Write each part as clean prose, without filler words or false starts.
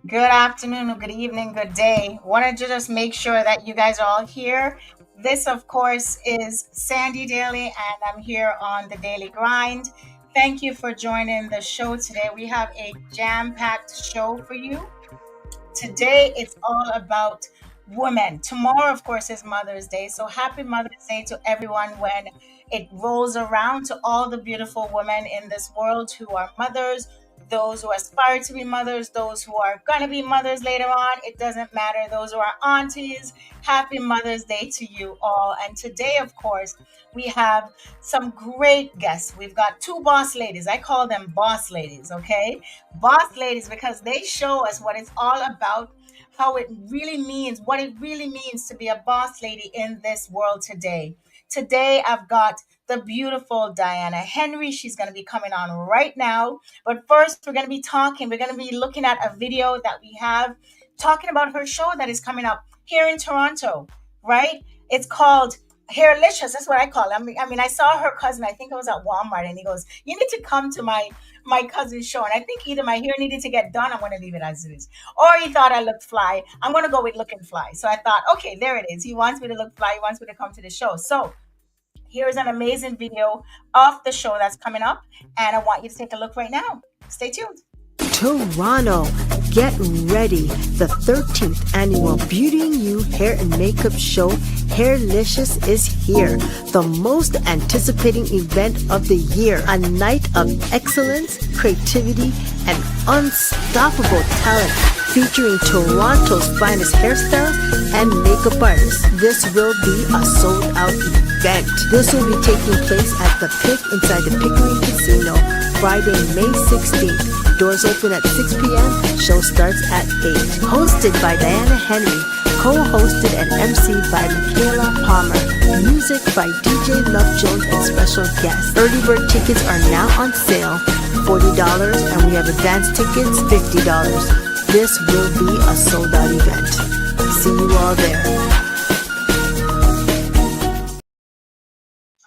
Good afternoon, or good evening, good day. Wanted to just make sure that you guys are all here. This, of course, is Sandy Daily, and I'm here on the Daily Grind. Thank you for joining the show today. We have a jam packed show for you. Today, it's all about women. Tomorrow, of course, is Mother's Day. So, happy Mother's Day to everyone when it rolls around, to all the beautiful women in this world who are mothers, those who aspire to be mothers, those who are going to be mothers later on. It doesn't matter. Those who are aunties. Happy Mother's Day to you all. And today, of course, we have some great guests. We've got two boss ladies. I call them boss ladies, okay? Boss ladies, because they show us what it's all about, how it really means, what it really means to be a boss lady in this world today. Today, I've got the beautiful Diana Henry. She's going to be coming on right now. But first, we're going to be looking at a video that we have talking about her show that is coming up here in Toronto, right? It's called Hairlicious. That's what I call it. I mean, I saw her cousin. I think I was at Walmart, and he goes, "You need to come to my cousin's show." And I think either my hair needed to get done. I'm going to leave it as it is, or he thought I looked fly. I'm going to go with looking fly. So I thought, okay, there it is. He wants me to look fly. He wants me to come to the show. So here's an amazing video of the show that's coming up, and I want you to take a look right now. Stay tuned. Toronto, get ready. The 13th annual Beauty and You Hair and Makeup Show, Hairlicious, is here. The most anticipating event of the year. A night of excellence, creativity, and unstoppable talent, featuring Toronto's finest hairstylists and makeup artists. This will be a sold-out event. This will be taking place at the Pick inside the Pickering Casino, Friday, May 16th. Doors open at 6 p.m. Show starts at 8. Hosted by Diana Henry. Co-hosted and emceed by Michaela Palmer. Music by DJ Love Jones and special guests. Early bird tickets are now on sale, $40, and we have advanced tickets, $50. This will be a sold-out event. See you all there.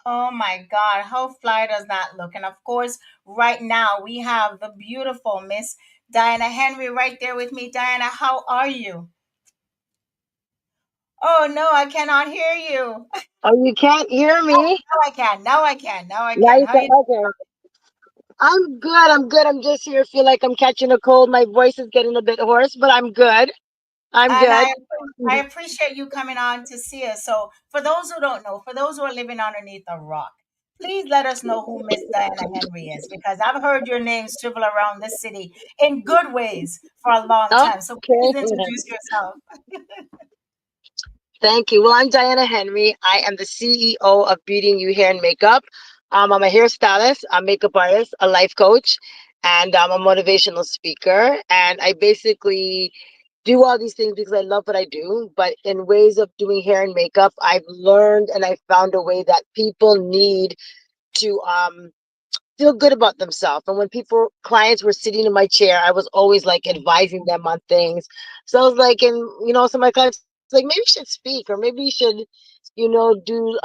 Oh my God, how fly does that look? And of course, right now we have the beautiful Miss Diana Henry right there with me. Diana, how are you? Oh no, I cannot hear you. Oh, you can't hear me? Now I can. Now I can. Now I Now can. you How can. you? Okay. I'm good. I'm good. I'm just here. Feel like I'm catching a cold. My voice is getting a bit hoarse, but I'm good. I'm And good. I appreciate you coming on to see us. So, for those who don't know, for those who are living underneath a rock, please let us know who Miss Diana Henry is, because I've heard your name swivel around this city in good ways for a long time. So, please Okay. introduce yourself. Thank you. Well, I'm Diana Henry. I am the CEO of Beauty and You Hair and Makeup. I'm a hairstylist, a makeup artist, a life coach, and I'm a motivational speaker. And I basically do all these things because I love what I do. But in ways of doing hair and makeup, I've learned and I found a way that people need to feel good about themselves. And when clients were sitting in my chair, I was always like advising them on things. So I was like, and some of my clients like, maybe you should speak, or maybe you should, do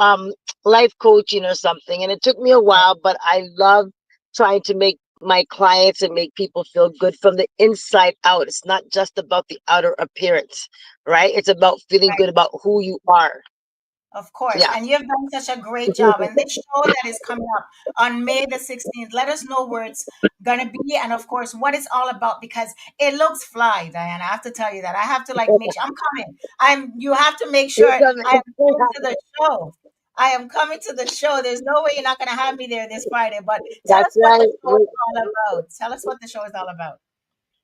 life coaching or something. And it took me a while, but I love trying to make my clients and make people feel good from the inside out. It's not just about the outer appearance, right? It's about feeling Right. good about who you are. Of course. Yeah. And you've done such a great job. And this show that is coming up on May the 16th, let us know where it's going to be, and of course what it's all about, because it looks fly, Diana. I have to tell you that. I have to like make sure I'm coming. You have to make sure You're I am coming. coming to the show. I am coming to the show. There's no way you're not going to have me there this Friday. But tell That's us what the right. show is all about. Tell us what the show is all about.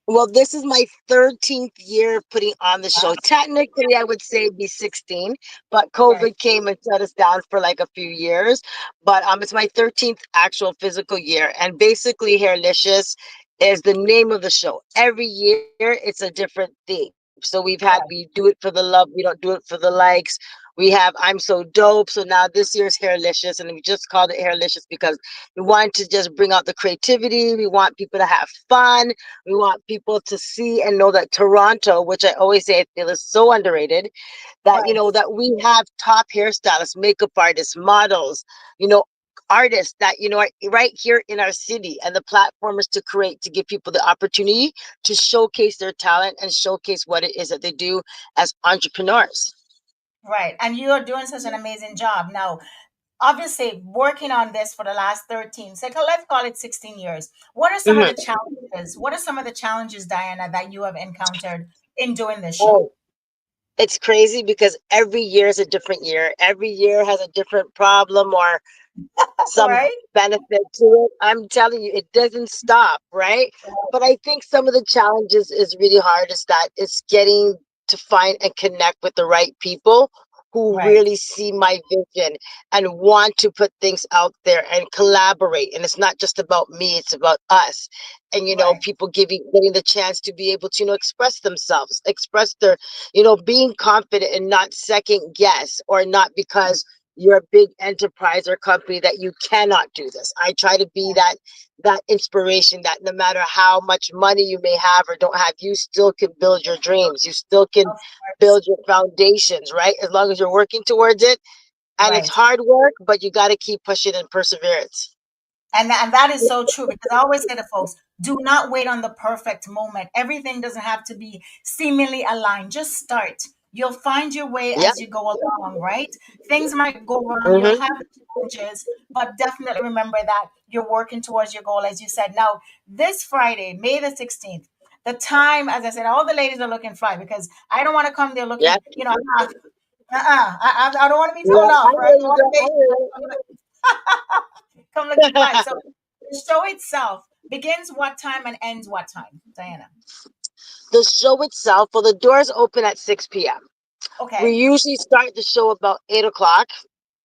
Well, this is my 13th year of putting on the show. Wow. Technically, I would say it'd be 16, but Right. COVID came and shut us down for like a few years. But it's my 13th actual physical year. And basically, Hairlicious is the name of the show. Every year, it's a different theme. So Right. we do it for the love, we don't do it for the likes. We have I'm So Dope. So now this year's Hairlicious, and we just called it Hairlicious because we wanted to just bring out the creativity. We want people to have fun. We want people to see and know that Toronto, which I always say I feel is so underrated, that Right. that we have top hairstylists, makeup artists, models, you know, artists that are right here in our city, and the platform is to create, to give people the opportunity to showcase their talent and showcase what it is that they do as entrepreneurs. Right. And you are doing such an amazing job. Now, obviously, working on this for the last 13, so let's call it 16 years. What are some of the Mhm. challenges? What are some of the challenges, Diana, that you have encountered in doing this show? Oh, it's crazy because every year is a different year. Every year has a different problem or some Right? benefit to it. I'm telling you, it doesn't stop, right? But I think some of the challenges is really hard is that it's getting to find and connect with the right people who Right. really see my vision and want to put things out there and collaborate. And it's not just about me, it's about us. And Right. people getting the chance to be able to, express themselves, express their, being confident and not second guess, or not because you're a big enterprise or company that you cannot do this. I try to be that inspiration that no matter how much money you may have or don't have, you still can build your dreams. You still can Of course. build your foundations, right? As long as you're working towards it. And it's Right. hard work, but you got to keep pushing and perseverance. And that is so true, because I always say to folks, do not wait on the perfect moment. Everything doesn't have to be seemingly aligned. Just start. You'll find your way Yeah. as you go along, right? Things might go wrong. You'll Hmm. have challenges, but definitely remember that you're working towards your goal, as you said. Now, this Friday, May the 16th, the time, as I said, all the ladies are looking fly, because I don't want to come there Yeah. looking, I don't want to be Yeah. thrown I off, right? hear I you, want girl. to I hear come looking fly. you. So the show itself begins what time and ends what time, Diana? The show itself, well, the doors open at 6 p.m. We Okay. usually start the show about 8 o'clock,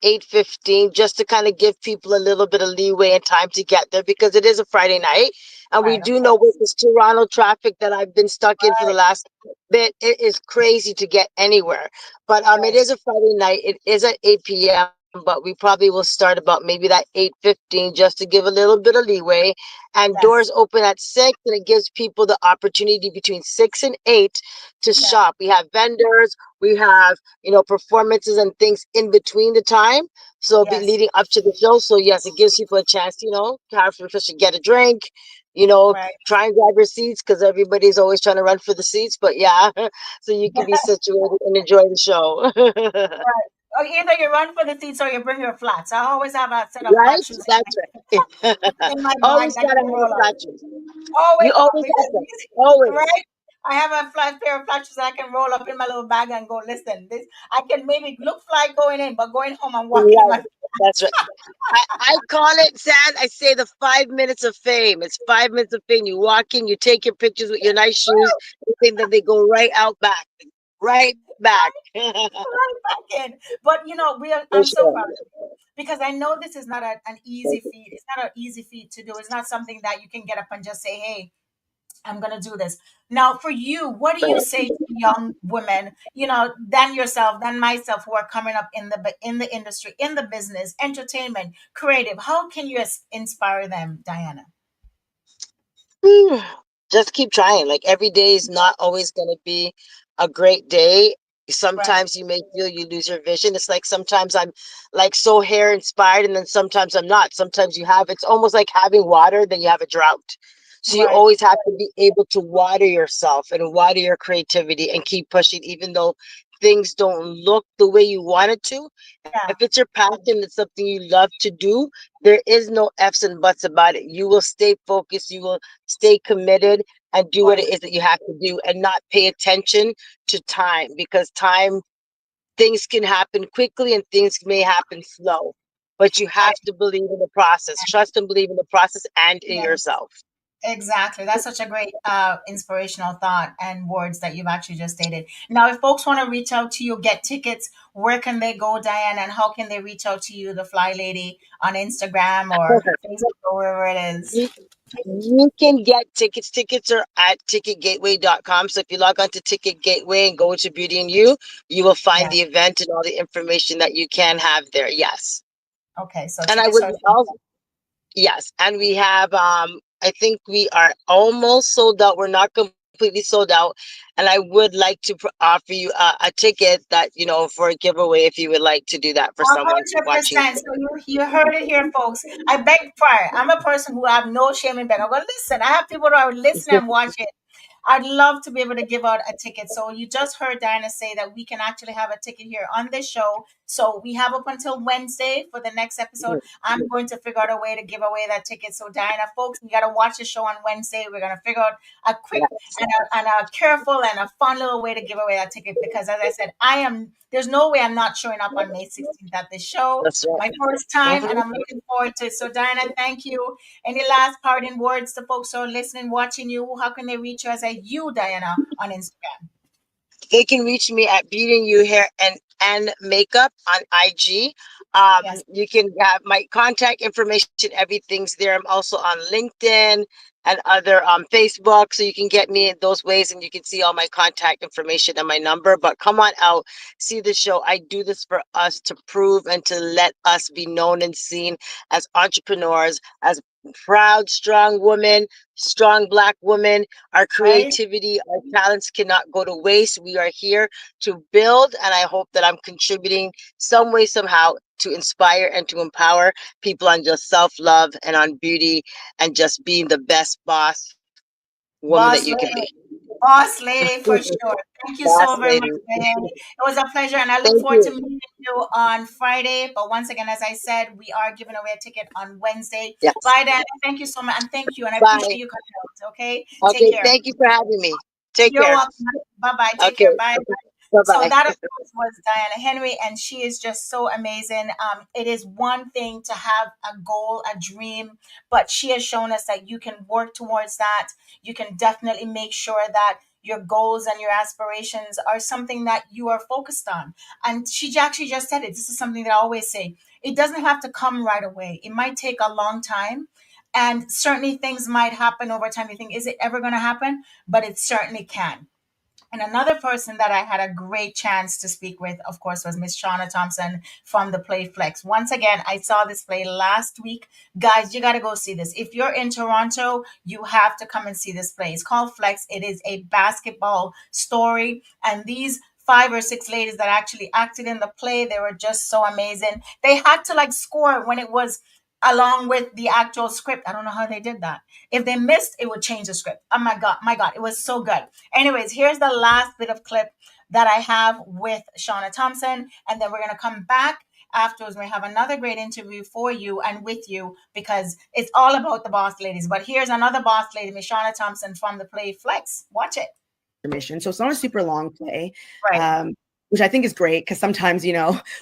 8:15, just to kind of give people a little bit of leeway and time to get there because it is a Friday night. And we Right, of do know with course. this Toronto traffic that I've been stuck in for the Right, last bit, it is crazy to get anywhere. But it right. is a Friday night. It is at 8 p.m., but we probably will start about maybe that 8:15 just to give a little bit of leeway. And doors Yes. open at 6, and it gives people the opportunity between 6 and 8 to Yeah. shop. We have vendors, we have performances and things in between the time. So be Yes. leading up to the show. So yes, it gives people a chance, to have to get a drink, you know, Right. try and grab your seats because everybody's always trying to run for the seats. But yeah, so you can be situated and enjoy the show. Right. Or either you run for the seats or you bring your flats. I always have a set of flat Right? shoes That's right. in my bag Always that gotta can have roll the up. flat shoes. You Always have, always have because them. Always. right? I have a flat pair of flat shoes I can roll up in my little bag and go, listen, this I can maybe look fly going in, but going home I'm walking in Right. my That's right. I call it, Sad. I say the 5 minutes of fame. It's 5 minutes of fame. You walk in, you take your pictures with your nice shoes, and then they go right out back, right back. right back in. But For I'm so sure. proud of you, because I know this is not an easy feat. It's not an easy feat to do. It's not something that you can get up and just say, hey, I'm gonna do this. Now, for you, what do you say to young women, than yourself, than myself, who are coming up in the industry, in the business, entertainment, creative? How can you inspire them, Diana? Whew. Just keep trying. Like every day is not always going to be a great day. Right, Sometimes you may feel you lose your vision. It's like sometimes I'm like so hair inspired, and then sometimes I'm not. Sometimes it's almost like having water, then you have a drought. So you right, always have to be able to water yourself and water your creativity and keep pushing, even though things don't look the way you want it to. If yeah, it's your passion, it's something you love to do, there is no ifs and buts about it. You will stay focused, you will stay committed and do what right, it is that you have to do and not pay attention to time, because time, things can happen quickly and things may happen slow. But you have right. to believe in the process, trust and believe in the process and in Yes. yourself. Exactly. That's such a great inspirational thought and words that you've actually just stated. Now, if folks want to reach out to you, get tickets, where can they go, Diane? And how can they reach out to you, the Fly Lady, on Instagram or Facebook or wherever it is? You, you can get tickets. Tickets are at ticketgateway.com. So if you log on to Ticket Gateway and go to Beauty and You will find Yeah. the event and all the information that you can have there. Yes. Okay. So And I tickets would are also, yes. And we have, I think we are almost sold out. We're not completely completely sold out. And I would like to offer you a ticket that, for a giveaway if you would like to do that for someone watching. 100%. So you heard it here, folks. I beg fire. I'm a person who have no shame in begging. I'm going to listen. I have people who are listening and watching. I'd love to be able to give out a ticket. So you just heard Diana say that we can actually have a ticket here on this show. So we have up until Wednesday for the next episode. I'm going to figure out a way to give away that ticket. So Diana, folks, you got to watch the show on Wednesday. We're going to figure out a quick Yes, and a careful and a fun little way to give away that ticket because, as I said, there's no way I'm not showing up on May 16th at this show. that's right. My first time, and Mhm. I'm looking forward to it. So Diana, thank you. Any last parting words to folks who are listening, watching you? How can they reach you as a you, Diana, on Instagram? They can reach me at Beauty You Hair and Makeup on IG. Yes, You can have my contact information. Everything's there. I'm also on LinkedIn and other Facebook, so you can get me in those ways, and you can see all my contact information and my number. But come on out, see the show. I do this for us to prove and to let us be known and seen as entrepreneurs, as proud, strong women, strong Black women. Our right? creativity, our talents cannot go to waste. We are here to build, and I hope that I'm contributing some way, somehow, to inspire and to empower people on just self-love and on beauty and just being the best boss woman that Boss you can lady. be. Boss lady for sure. Thank you Boss so very much, lady. Diane. It was a pleasure, and I look Thank forward to you. meeting you on Friday. But once again, as I said, we are giving away a ticket on Wednesday. Yes. Bye, Diana. Thank you so much, and thank you, and I appreciate Bye. you coming out. Okay, take Okay. care. Thank you for having me. Take You're care. welcome. Bye bye. Take Okay. care. Bye. So Bye-bye. that of course was Diana Henry, and she is just so amazing. It is one thing to have a goal, a dream, but she has shown us that you can work towards that. You can definitely make sure that your goals and your aspirations are something that you are focused on. And she actually just said it. This is something that I always say. It doesn't have to come right away. It might take a long time. And certainly things might happen over time. You think, is it ever going to happen? But it certainly can. And another person that I had a great chance to speak with, of course, was Miss Shauna Thompson from the play Flex. Once again, I saw this play last week. Guys, you got to go see this. If you're in Toronto, you have to come and see this play. It's called Flex. It is a basketball story. And these 5 or 6 ladies that actually acted in the play, they were just so amazing. They had to like score when it was along with the actual script. I don't know how they did that. If they missed, it would change the script. Oh my God, it was so good. Anyways, here's the last bit of clip that I have with Shauna Thompson, and then we're gonna come back afterwards. We have another great interview for you and with you because it's all about the boss ladies. But here's another boss lady, Miss Shauna Thompson from the play Flex. Watch it. Intermission. So it's not a super long play, Right, which I think is great because sometimes,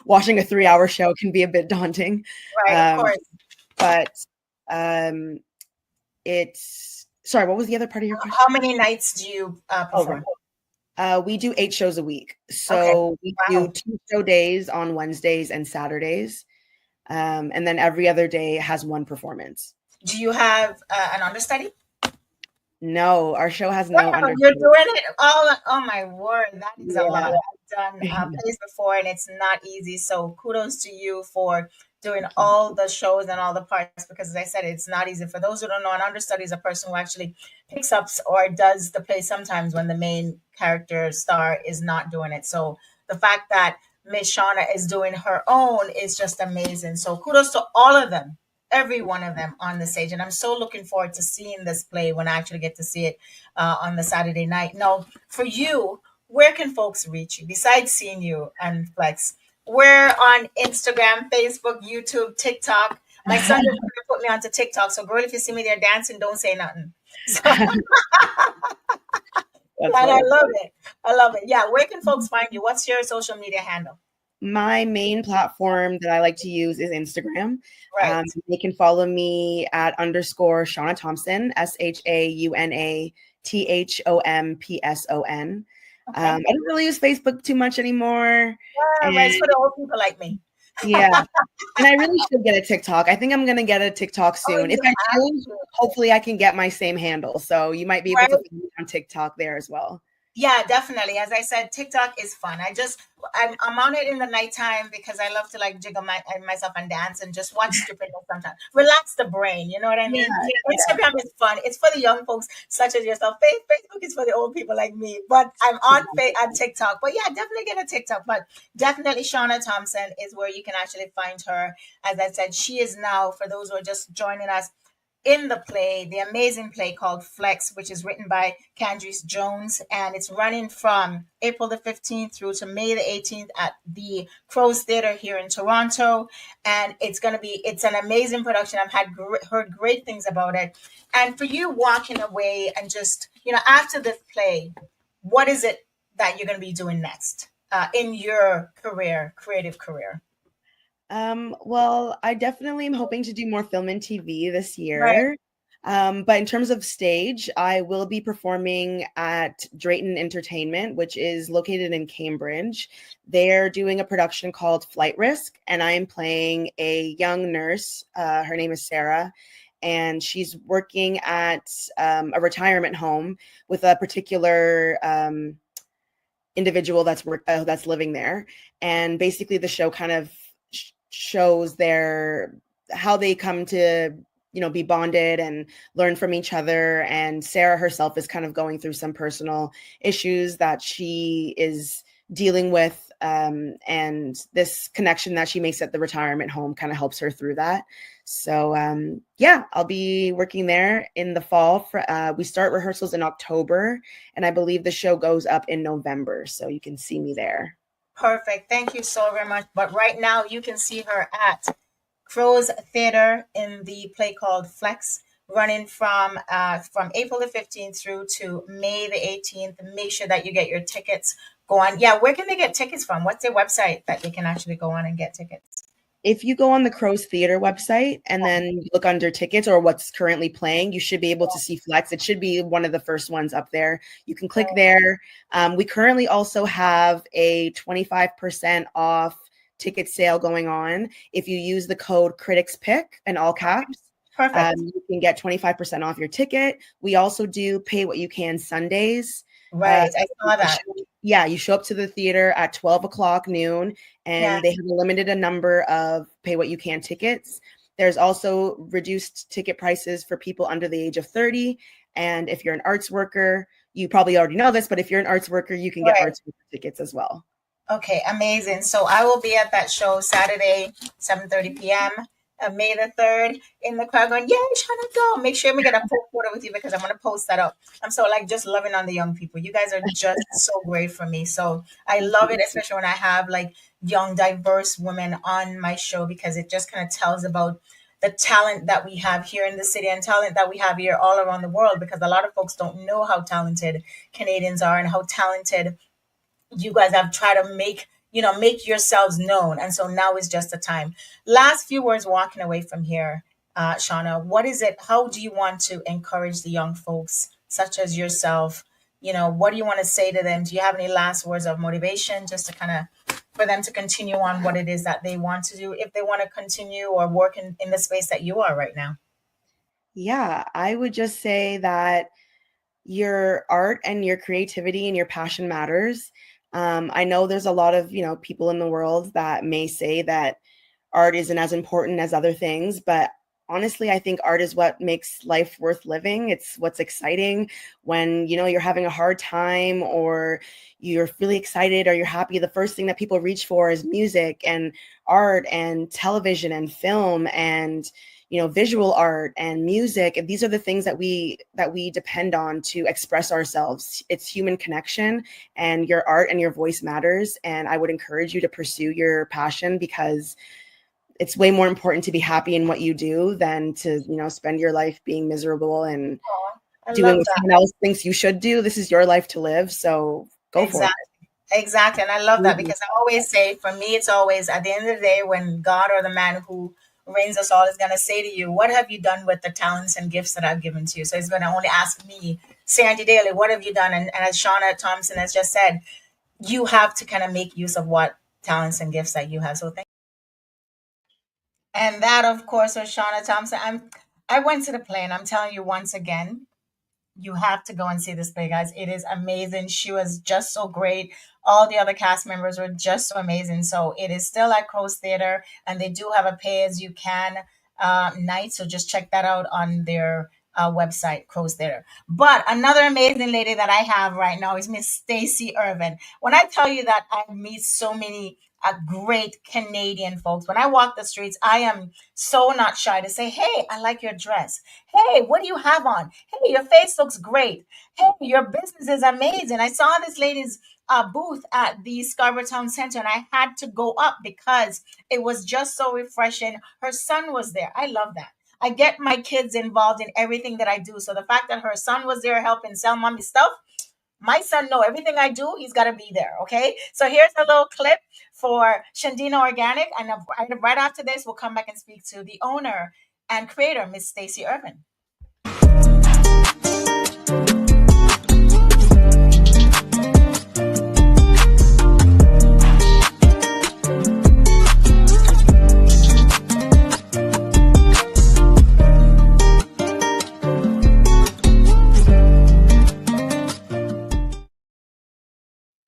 watching a 3-hour show can be a bit daunting. right, of Um, course. but it's sorry, what was the other part of your question? How many nights do you Oh, right. perform? We do 8 shows a week. Okay. So we do Wow. 2 show days on Wednesdays and Saturdays. And then every other day has 1 performance. Do you have an understudy? No, our show has no Wow, under. you're doing it all. Oh my word, that is a lot. Yeah. I've done plays before, and it's not easy. So kudos to you for doing all the shows and all the parts. Because as I said, it's not easy. For those who don't know, an understudy is a person who actually picks up or does the play sometimes when the main character star is not doing it. So the fact that Miss Shauna is doing her own is just amazing. So kudos to all of them, every one of them on the stage. And I'm so looking forward to seeing this play when I actually get to see it on the Saturday night. Now, for you, where can folks reach you besides seeing you and Flex? We're on Instagram, Facebook, YouTube, TikTok. My son just put me onto TikTok. So, girl, if you see me there dancing, don't say nothing. So, and That's I right. love it. I love it. Yeah. Where can folks find you? What's your social media handle? My main platform that I like to use is Instagram. Right. They can follow me at _Shauna Thompson, SHAUNATHOMPSON. Okay. I don't really use Facebook too much anymore. Yeah, right. It's And for the old people like me. yeah, and I really should get a TikTok. I think I'm going to get a TikTok Oh, soon. If you I have change, to. hopefully I can get my same handle. So you might be able Right. to find me on TikTok there as well. Yeah, definitely. As I said, TikTok is fun. I'm on it in the nighttime because I love to like jiggle myself and dance and just watch stupidness sometimes. Relax the brain. You know what I Yeah, mean? yeah. Instagram is fun. It's for the young folks such as yourself. Facebook is for the old people like me. But I'm on TikTok. But yeah, definitely get a TikTok. But definitely Shauna Thompson is where you can actually find her. As I said, she is now, for those who are just joining us, in the play, the amazing play called Flex, which is written by Candice Jones, and it's running from April the 15th through to May the 18th at the Crows Theatre here in Toronto. And it's an amazing production. I've heard great things about it. And for you walking away and just, after this play, what is it that you're going to be doing next in your creative career? Well, I definitely am hoping to do more film and TV this Right. year. But in terms of stage, I will be performing at Drayton Entertainment, which is located in Cambridge. They're doing a production called Flight Risk, and I am playing a young nurse. Her name is Sarah, and she's working at a retirement home with a particular individual that's living there. And basically, the show kind of shows their how they come to be bonded and learn from each other. And Sarah herself is kind of going through some personal issues that she is dealing with, and this connection that she makes at the retirement home kind of helps her through that. So yeah, I'll be working there in the fall. We start rehearsals in October, and I believe the show goes up in November, so you can see me there. Perfect. Thank you so very much. But right now, you can see her at Crow's Theater in the play called Flex, running from April the 15th through to May the 18th. Make sure that you get your tickets. Go on. Yeah, where can they get tickets from? What's their website that they can actually go on and get tickets? If you go on the Crows Theater website and then you look under tickets or what's currently playing, you should be able to see Flex. It should be one of the first ones up there. You can click there. We currently also have a 25% off ticket sale going on. If you use the code Critics Pick in all caps, Perfect. you can get 25% off your ticket. We also do Pay What You Can Sundays. Right. I saw that. Yeah, you show up to the theater at 12 o'clock noon, Yeah. and they have a limited number of Pay What You Can tickets. There's also reduced ticket prices for people under the age of 30. And if you're an arts worker, you probably already know this, but if you're an arts worker, you can get Right. arts worker tickets as well. Okay, amazing. So I will be at that show Saturday, 7:30 p.m. May the 3rd in the crowd going, yay, Shana, go. Make sure we get a full photo with you because I'm going to post that up. I'm so like just loving on the young people. You guys are just so great for me. So I love it, especially when I have like young, diverse women on my show because it just kind of tells about the talent that we have here in the city and talent that we have here all around the world because a lot of folks don't know how talented Canadians are and how talented you guys have tried to make yourselves known, and so now is just the time. Last few words walking away from here, Shauna, what is it, how do you want to encourage the young folks such as yourself? What do you want to say to them? Do you have any last words of motivation just to kind of for them to continue on what it is that they want to do if they want to continue or work in the space that you are right now? Yeah, I would just say that your art and your creativity and your passion matters. I know there's a lot of, people in the world that may say that art isn't as important as other things, but honestly, I think art is what makes life worth living. It's what's exciting when, you're having a hard time or you're really excited or you're happy. The first thing that people reach for is music and art and television and film and visual art and music. And these are the things that we depend on to express ourselves. It's human connection, and your art and your voice matters. And I would encourage you to pursue your passion because it's way more important to be happy in what you do than to spend your life being miserable and I doing love what that. someone else thinks you should do. This is your life to live, so go for it. Exactly. Exactly. And I love that Mhm. because I always say, for me, it's always at the end of the day when God or the man who reigns us all is going to say to you, what have you done with the talents and gifts that I've given to you? So he's going to only ask me, Sandy Daly, what have you done? And as Shauna Thompson has just said, you have to kind of make use of what talents and gifts that you have. So thank you. And that, of course, was Shauna Thompson. I went to the play and I'm telling you once again, You have to go and see this play, guys. It is amazing. She was just so great. All the other cast members were just so amazing. So it is still at Crow's Theater, and they do have a pay as you can night. So just check that out on their website, Crow's Theater. But another amazing lady that I have right now is Miss Stacy Irvin. When I tell you that I meet so many great Canadian folks, when I walk the streets, I am so not shy to say, "Hey, I like your dress. Hey, what do you have on? Hey, your face looks great. Hey, your business is amazing. I saw this lady's booth at the Scarborough Town Center, and I had to go up because it was just so refreshing. Her son was there. I love that. I get my kids involved in everything that I do. So the fact that her son was there helping sell mommy stuff, my son know everything I do, he's got to be there. Okay. So here's a little clip for Shandina Organic. And right after this, we'll come back and speak to the owner and creator, Miss Stacy Irvin.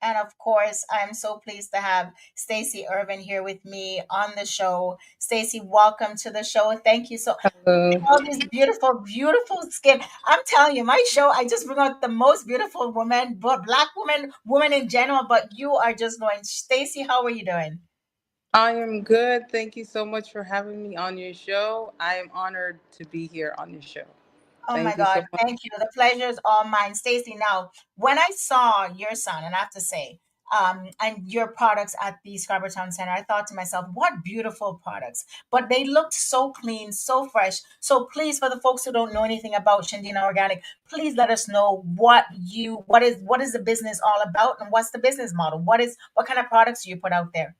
And of course, I'm so pleased to have Stacy Irvin here with me on the show. Stacy, welcome to the show. Thank you so Hello. all this beautiful, beautiful skin. I'm telling you, my show, I just bring out the most beautiful woman, but black woman, women in general, but you are just going, Stacy, how are you doing? I am good. Thank you so much for having me on your show. I am honored to be here on your show. Oh my Thank you so God, much. thank you. The pleasure is all mine. Stacy, now, when I saw your son, and I have to say, and your products at the Scarborough Town Center, I thought to myself, what beautiful products. But they looked so clean, so fresh. So please, for the folks who don't know anything about Shandina Organic, please let us know what is the business all about and what's the business model? What kind of products do you put out there?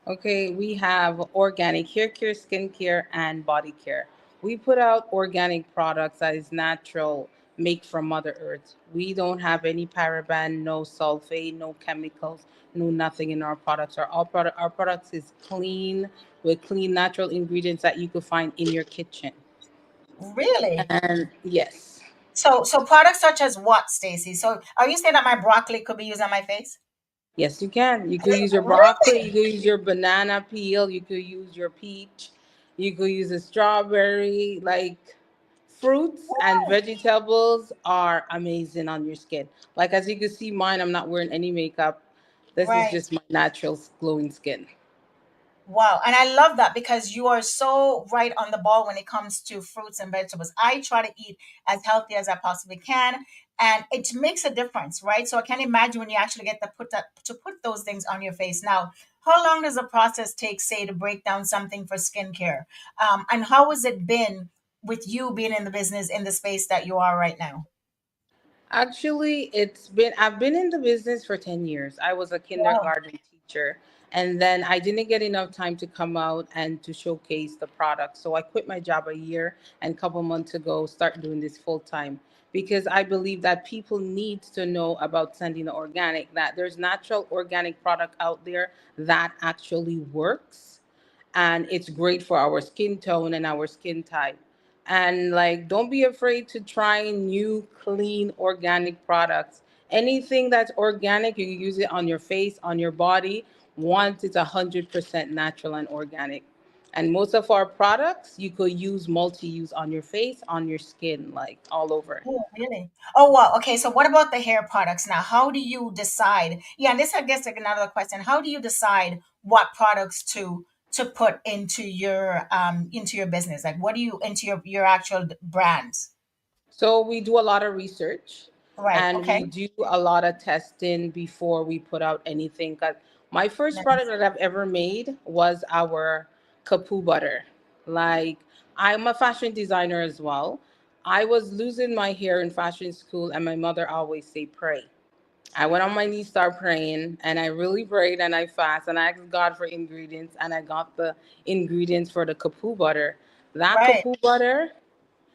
Okay, we have organic hair care, skincare, and body care. We put out organic products that is natural, made from Mother Earth. We don't have any paraben, no sulfate, no chemicals, no nothing in our products. Our products is clean with clean natural ingredients that you could find in your kitchen. Really? And yes. So products such as what, Stacy? So are you saying that my broccoli could be used on my face? Yes, you can. You could use your broccoli, you Really? could use your banana peel, you could use your peach, you could use a strawberry. Like fruits and Wow. vegetables are amazing on your skin. Like as you can see, mine, I'm not wearing any makeup. This is Right. just my natural glowing skin. Wow. And I love that because you are so right on the ball when it comes to fruits and vegetables. I try to eat as healthy as I possibly can, and it makes a difference, right? So I can imagine when you actually get to put those things on your face. Now, how long does the process take, say, to break down something for skincare? And how has it been with you being in the business in the space that you are right now? Actually, I've been in the business for 10 years. I was a Wow. kindergarten teacher, and then I didn't get enough time to come out and to showcase the product. So I quit my job a year and a couple months ago start doing this full time because I believe that people need to know about sending organic, that there's natural organic product out there that actually works and it's great for our skin tone and our skin type. And like, don't be afraid to try new, clean, organic products. Anything that's organic, you can use it on your face, on your body, once it's 100% natural and organic. And most of our products, you could use multi-use on your face, on your skin, like all over. Oh, really? Oh, wow. Okay. So what about the hair products now? How do you decide? Yeah, and this I guess like another question. How do you decide what products to put into your business? Like what do you into your actual brands? So we do a lot of research Right. and Okay. we do a lot of testing before we put out anything. 'Cause my first product Nice. that I've ever made was our Kapoo butter. Like, I'm a fashion designer as well. I was losing my hair in fashion school, and my mother always say pray. I went on my knees, start praying, and I really prayed and I fast and I asked God for ingredients, and I got the ingredients for the Kapoo butter. That Right. Kapoo butter, it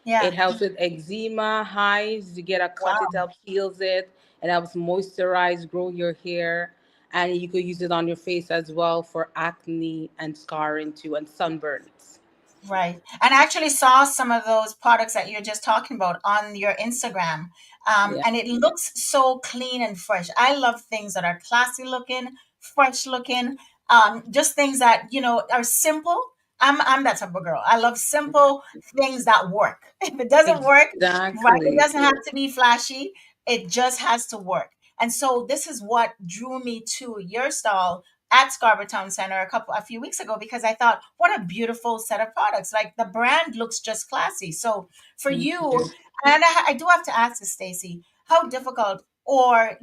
Yeah. helps with eczema, hives. You get a cut, it Wow. helps heals it. It helps moisturize, grow your hair, and you could use it on your face as well for acne and scarring too, and sunburns. Right. And I actually saw some of those products that you're just talking about on your Instagram. Yeah, And it looks so clean and fresh. I love things that are classy looking, fresh looking, just things that, are simple. I'm that type of girl. I love simple things that work. If it doesn't work, right, it exactly. doesn't have to be flashy. It just has to work. And so this is what drew me to your stall at Scarborough Town Center a few weeks ago, because I thought, what a beautiful set of products. Like, the brand looks just classy. So for Thank you, you. and I do have to ask this, Stacy, how difficult, or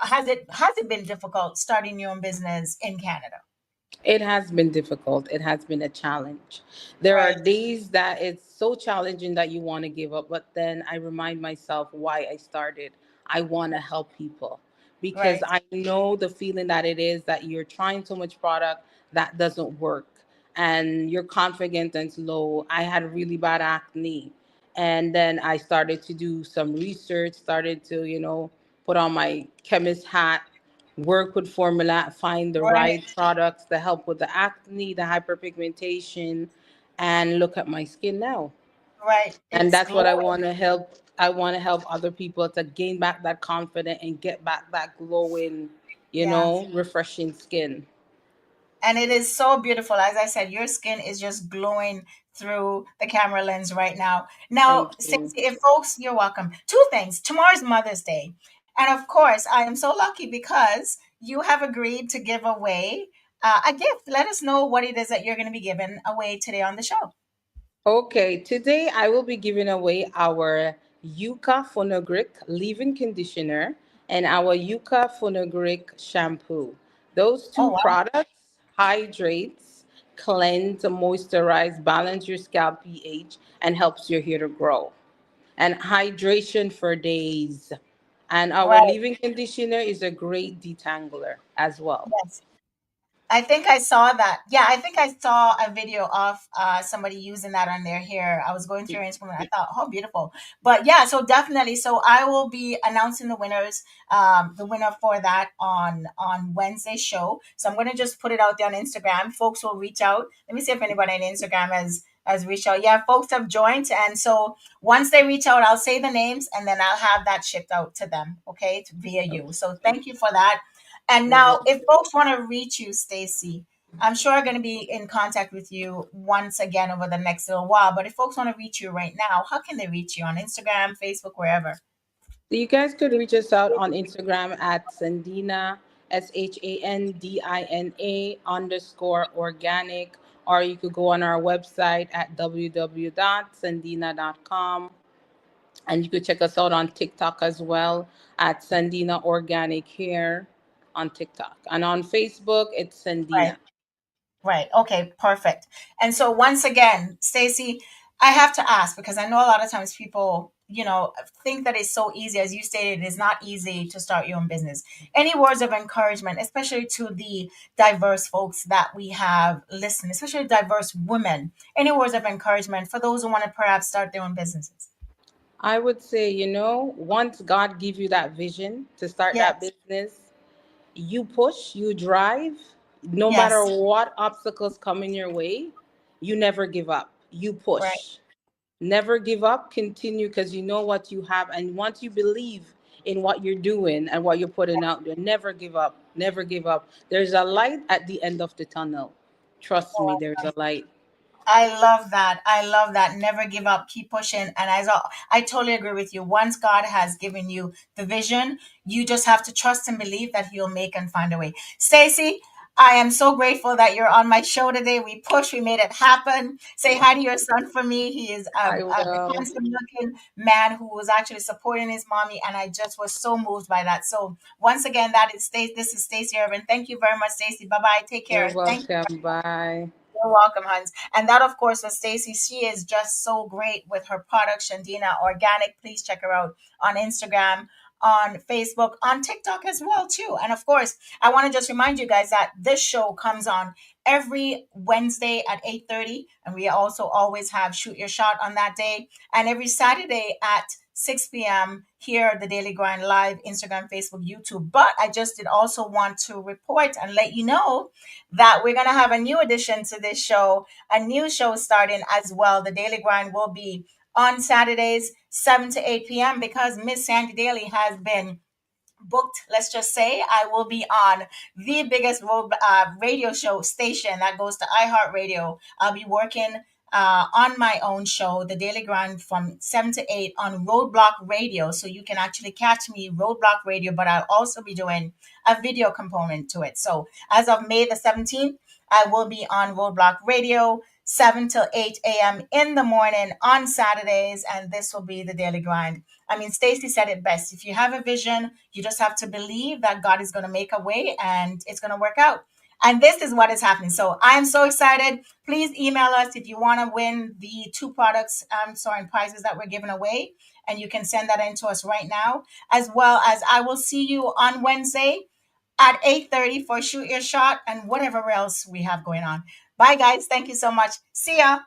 has it been difficult starting your own business in Canada? It has been difficult. It has been a challenge. There are Right, days that it's so challenging that you want to give up, but then I remind myself why I started. I want to help people because right, I know the feeling that it is that you're trying so much product that doesn't work and your confidence is low. I had really bad acne. And then I started to do some research, started to, put on my chemist hat, work with formula, find the right, right products to help with the acne, the hyperpigmentation, and look at my skin now. right. And It's that's what I glowing. want to help. I want to help other people to gain back that confidence and get back that glowing, Yeah. refreshing skin. And it is so beautiful. As I said, your skin is just glowing through the camera lens right now. Now, Thank you. Stacey, if folks, you're welcome. Two things. Tomorrow's Mother's Day. And of course, I am so lucky because you have agreed to give away a gift. Let us know what it is that you're going to be giving away today on the show. Okay, today I will be giving away our Yucca Phonogric leave-in conditioner and our Yucca Phonogric shampoo. Those Oh, two wow. products hydrates, cleanse, moisturize, balance your scalp pH, and helps your hair to grow. And hydration for days. And our Right. leave-in conditioner is a great detangler as well. Yes. I think I saw that. Yeah, I think I saw a video of somebody using that on their hair. I was going through Instagram and I thought, oh, beautiful. But yeah, so definitely. So I will be announcing the winner for that on Wednesday's show. So I'm going to just put it out there on Instagram. Folks will reach out. Let me see if anybody on Instagram has reached out. Yeah, folks have joined, and so once they reach out, I'll say the names and then I'll have that shipped out to them. Okay, via you. Okay. So thank you for that. And You're now, if welcome. folks want to reach you, Stacy, I'm sure I'm going to be in contact with you once again over the next little while. But if folks want to reach you right now, how can they reach you on Instagram, Facebook, wherever? So you guys could reach us out on Instagram at Sandina, SHANDINA underscore organic, or you could go on our website at www.sandina.com. And you could check us out on TikTok as well at Sandina Organic Hair on TikTok. And on Facebook, it's Right. Sandina. Right. Okay. Perfect. And so once again, Stacy, I have to ask because I know a lot of times people, think that it's so easy. As you stated, it is not easy to start your own business. Any words of encouragement, especially to the diverse folks that we have listening, especially diverse women? Any words of encouragement for those who want to perhaps start their own businesses? I would say, once God give you that vision to start that Yes. business, you push, you drive, no matter Yes. what obstacles come in your way, you never give up. You Right. push. Never give up, continue because you know what you have. And once you believe in what you're doing and what you're putting out there, never give up. Never give up. There's a light at the end of the tunnel. Trust me, there's a light. I love that. I love that. Never give up. Keep pushing. And I totally agree with you. Once God has given you the vision, you just have to trust and believe that He'll make and find a way. Stacy, I am so grateful that you're on my show today. We pushed, we made it happen. Say hi to your son for me. He is I a will. handsome looking man who was actually supporting his mommy, and I just was so moved by that. So once again, that is Stacy. This is Stacy Irving. Thank you very much, Stacy. Bye bye. Take You're care. Thank you. welcome. Bye. You're welcome, Hans. And that, of course, was Stacy. She is just so great with her product, Shandina Organic. Please check her out on Instagram, on Facebook, on TikTok as well, too. And of course, I want to just remind you guys that this show comes on every Wednesday at 8:30. And we also always have Shoot Your Shot on that day. And every Saturday at 6 p.m. here, the Daily Grind Live, Instagram, Facebook, YouTube. But I just did also want to report and let you know that we're going to have a new addition to this show, a new show starting as well. The Daily Grind will be on Saturdays, 7 to 8 p.m. because Miss Sandy Daly has been booked. Let's just say I will be on the biggest radio show station that goes to iHeartRadio. I'll be working on my own show, The Daily Grind, from 7 to 8 on Roadblock Radio. So you can actually catch me Roadblock Radio, but I'll also be doing a video component to it. So as of May the 17th, I will be on Roadblock Radio 7 till 8 a.m. in the morning on Saturdays, and this will be the Daily Grind. I mean, Stacy said it best. If you have a vision, you just have to believe that God is going to make a way and it's going to work out. And this is what is happening. So I am so excited. Please email us if you want to win the two products, and prizes that we're giving away. And you can send that in to us right now, as well as I will see you on Wednesday at 8:30 for Shoot Your Shot and whatever else we have going on. Bye, guys. Thank you so much. See ya.